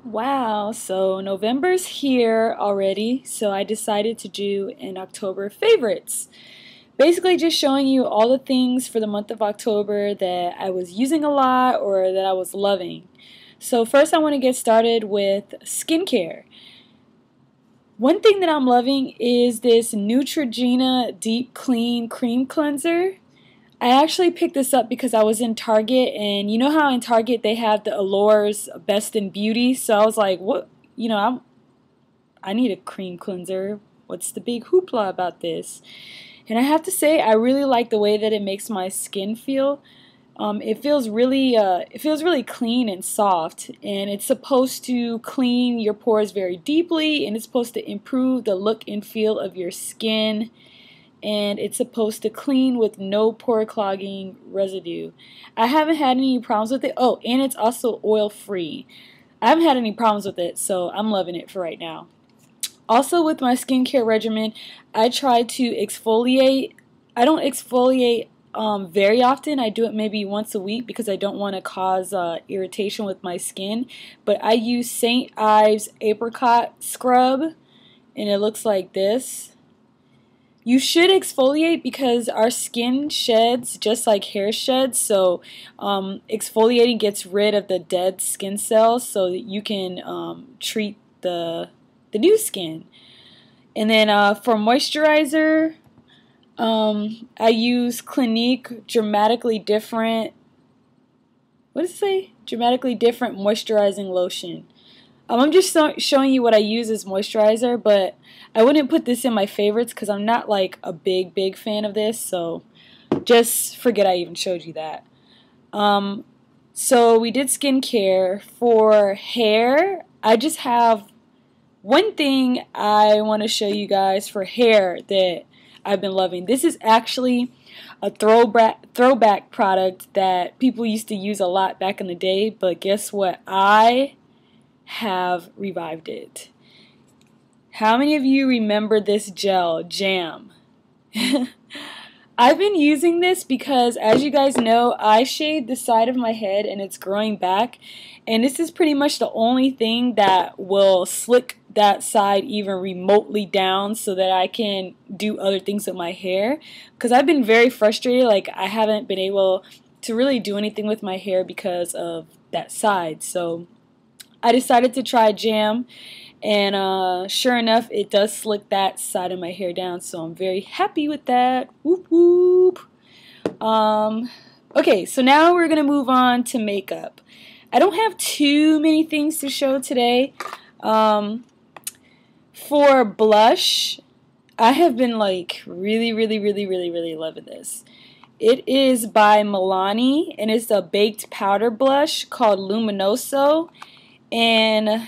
Wow, so November's here already, so I decided to do an October favorites. Basically, just showing you all the things for the month of October that I was using a lot or that I was loving. So, first, I want to get started with skincare. One thing that I'm loving is this Neutrogena Deep Clean Cream Cleanser. I actually picked this up because I was in Target, and you know how in Target they have the Alore's Best in Beauty, so I was like, what, I need a cream cleanser. What's the big hoopla about this? And I have to say, I really like the way that it makes my skin feel. It feels really clean and soft, and it's supposed to clean your pores very deeply, and it's supposed to improve the look and feel of your skin, and it's supposed to clean with no pore clogging residue. I haven't had any problems with it. Oh, and it's also oil free. I haven't had any problems with it, so I'm loving it for right now. Also, with my skincare regimen, I try to exfoliate. I don't exfoliate very often. I do it maybe once a week because I don't want to cause irritation with my skin. But I use St. Ives Apricot Scrub, and it looks like this. You should exfoliate because our skin sheds just like hair sheds, so exfoliating gets rid of the dead skin cells so that you can treat the new skin. And then for moisturizer, I use Clinique Dramatically Different. What does it say? Dramatically Different Moisturizing Lotion. I'm just showing you what I use as moisturizer, but I wouldn't put this in my favorites because I'm not like a big fan of this, so just forget I even showed you that. So we did skincare. For hair, I just have one thing I want to show you guys for hair that I've been loving. This is actually a throwback product that people used to use a lot back in the day, but guess what? I have revived it. How many of you remember this gel, Jam? I've been using this because, as you guys know, I shaved the side of my head and it's growing back, and this is pretty much the only thing that will slick that side even remotely down so that I can do other things with my hair, because I've been very frustrated. Like, I haven't been able to really do anything with my hair because of that side. So I decided to try Jam, and sure enough, it does slick that side of my hair down, so I'm very happy with that. Whoop whoop. Okay, so now we're going to move on to makeup. I don't have too many things to show today. For blush, I have been like really loving this. It is by Milani, and it's a baked powder blush called Luminoso. And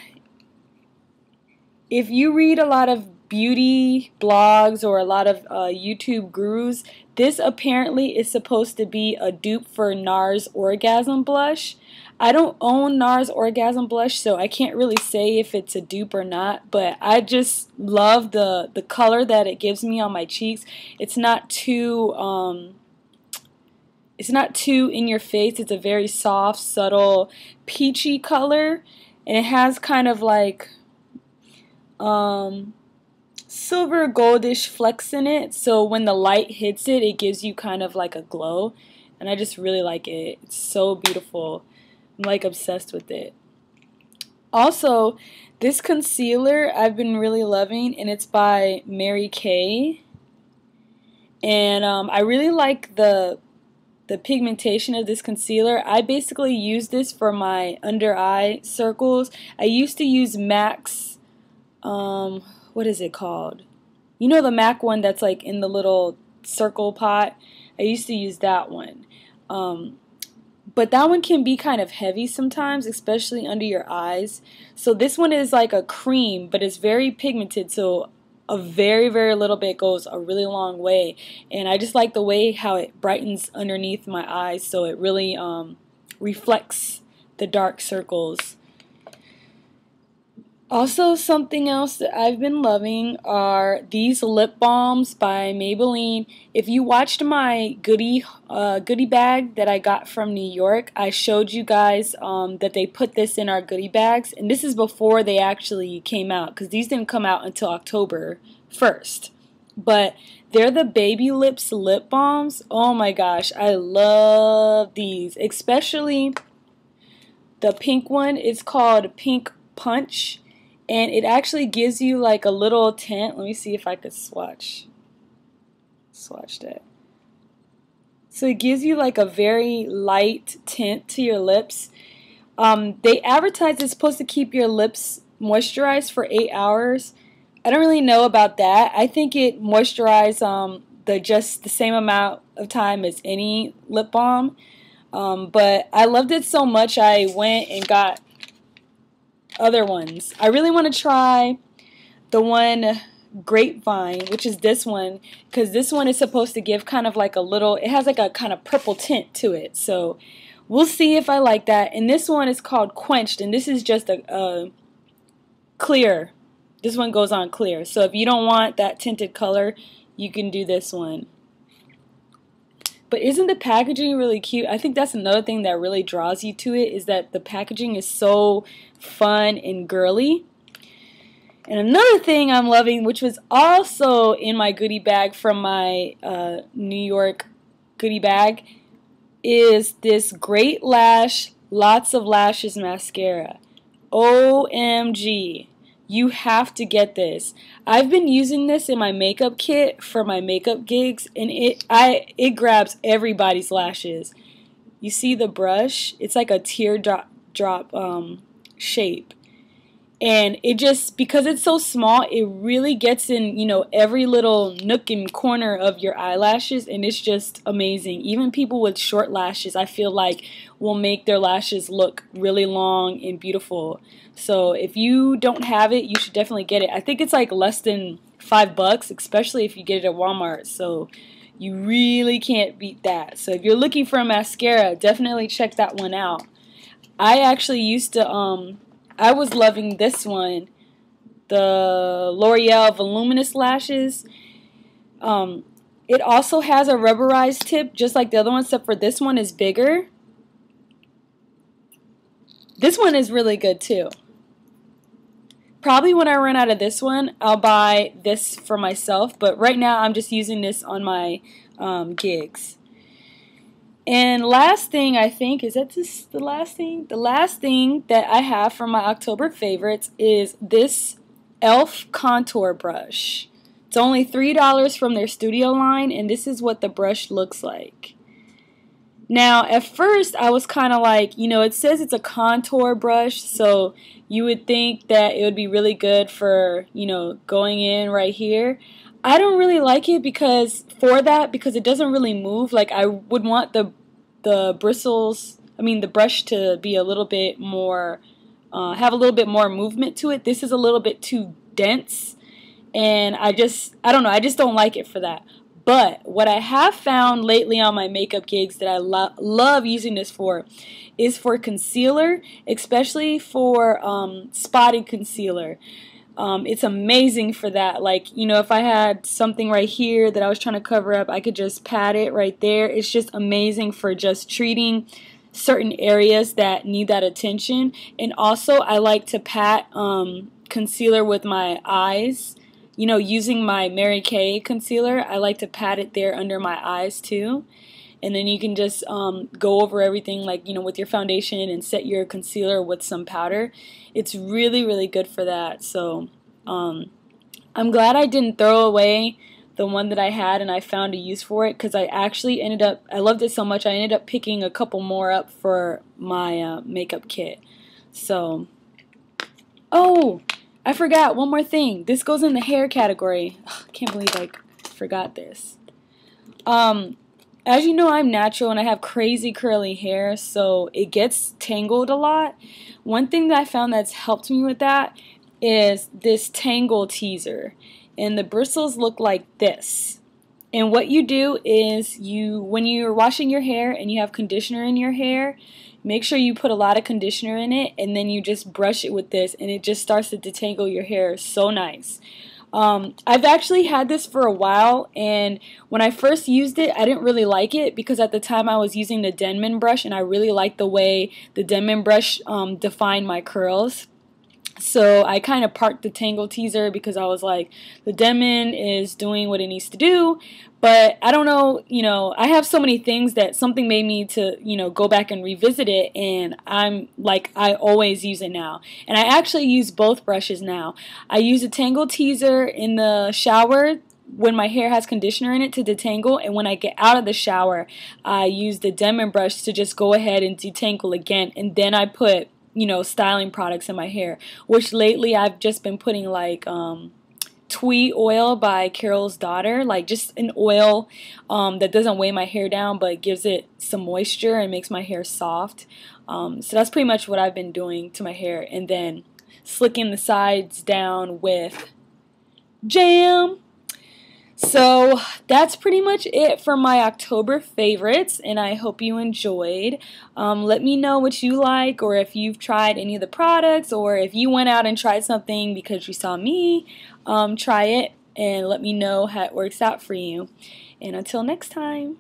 if you read a lot of beauty blogs or a lot of YouTube gurus, this apparently is supposed to be a dupe for NARS Orgasm Blush. I don't own NARS Orgasm Blush, so I can't really say if it's a dupe or not, but I just love the color that it gives me on my cheeks. It's not too in your face. It's a very soft, subtle, peachy color, and it has kind of like silver goldish flecks in it, so when the light hits it, it gives you kind of like a glow, and I just really like it. It's so beautiful. I'm like obsessed with it. Also, this concealer I've been really loving, and it's by Mary Kay, and I really like the pigmentation of this concealer. I basically use this for my under eye circles. I used to use MAC's what is it called? You know, the MAC one that's like in the little circle pot? I used to use that one. But that one can be kind of heavy sometimes, especially under your eyes. So this one is like a cream, but it's very pigmented, so a very little bit goes a really long way. And I just like the way how it brightens underneath my eyes, so it really reflects the dark circles. Also, something else that I've been loving are these lip balms by Maybelline. If you watched my goodie bag that I got from New York, I showed you guys that they put this in our goodie bags, and this is before they actually came out because these didn't come out until October 1st. But they're the Baby Lips lip balms. Oh my gosh, I love these, especially the pink one. It's called Pink Punch. And it actually gives you like a little tint. Let me see if I could swatch that. So it gives you like a very light tint to your lips. They advertise it's supposed to keep your lips moisturized for 8 hours. I don't really know about that. I think it moisturizes just the same amount of time as any lip balm. But I loved it so much I went and got other ones. I really want to try the one Grapevine, which is this one, because this one is supposed to give kind of like a little, it has like a kind of purple tint to it. So we'll see if I like that. And this one is called Quenched, and this is just a clear. This one goes on clear. So if you don't want that tinted color, you can do this one. But isn't the packaging really cute? I think that's another thing that really draws you to it, is that the packaging is so fun and girly. And another thing I'm loving, which was also in my goodie bag from my New York goodie bag, is this Great Lash Lots of Lashes mascara. OMG. You have to get this. I've been using this in my makeup kit for my makeup gigs, and it grabs everybody's lashes. You see the brush? It's like a teardrop shape. And it just, because it's so small, it really gets in, you know, every little nook and corner of your eyelashes, and it's just amazing. Even people with short lashes, I feel like, will make their lashes look really long and beautiful. So if you don't have it, you should definitely get it. I think it's like less than $5, especially if you get it at Walmart. So you really can't beat that. So if you're looking for a mascara, definitely check that one out. I actually used to, I was loving this one, the L'Oreal Voluminous Lashes. It also has a rubberized tip, just like the other one, except for this one is bigger. This one is really good too. Probably when I run out of this one, I'll buy this for myself, but right now I'm just using this on my gigs. And last thing, I think, is that this the last thing? The last thing that I have from my October favorites is this e.l.f. contour brush. It's only $3 from their studio line, and this is what the brush looks like. Now, at first, I was kind of like, you know, it says it's a contour brush, so you would think that it would be really good for, you know, going in right here. I don't really like it because it doesn't really move. Like, I would want the bristles, the brush to be a little bit more, have a little bit more movement to it. This is a little bit too dense, and I don't know, I just don't like it for that. But what I have found lately on my makeup gigs that I love using this for is for concealer, especially for spotted concealer. It's amazing for that. Like, you know, if I had something right here that I was trying to cover up, I could just pat it right there. It's just amazing for just treating certain areas that need that attention. And also, I like to pat concealer with my eyes. You know, using my Mary Kay concealer, I like to pat it there under my eyes too. And then you can just go over everything, like, you know, with your foundation and set your concealer with some powder. It's really, really good for that. So I'm glad I didn't throw away the one that I had and I found a use for it, because I actually I loved it so much, I ended up picking a couple more up for my makeup kit. So, oh, I forgot one more thing. This goes in the hair category. Ugh, I can't believe I forgot this. As you know, I'm natural and I have crazy curly hair, so it gets tangled a lot. One thing that I found that's helped me with that is this Tangle Teaser. And the bristles look like this. And what you do is when you're washing your hair and you have conditioner in your hair, make sure you put a lot of conditioner in it, and then you just brush it with this, and it just starts to detangle your hair so nice. I've actually had this for a while, and when I first used it, I didn't really like it because at the time I was using the Denman brush, and I really liked the way the Denman brush defined my curls. So I kind of parked the Tangle Teaser because I was like, the Denman is doing what it needs to do, but I don't know, I have so many things that something made me to, go back and revisit it, and I'm like, I always use it now. And I actually use both brushes now. I use a Tangle Teaser in the shower when my hair has conditioner in it to detangle, and when I get out of the shower, I use the Denman brush to just go ahead and detangle again, and then I put styling products in my hair, which lately I've just been putting like Twee oil by Carol's Daughter, like just an oil that doesn't weigh my hair down but gives it some moisture and makes my hair soft. So that's pretty much what I've been doing to my hair, and then slicking the sides down with jam. So that's pretty much it for my October favorites, and I hope you enjoyed. Let me know what you like, or if you've tried any of the products, or if you went out and tried something because you saw me try it, and let me know how it works out for you. And until next time.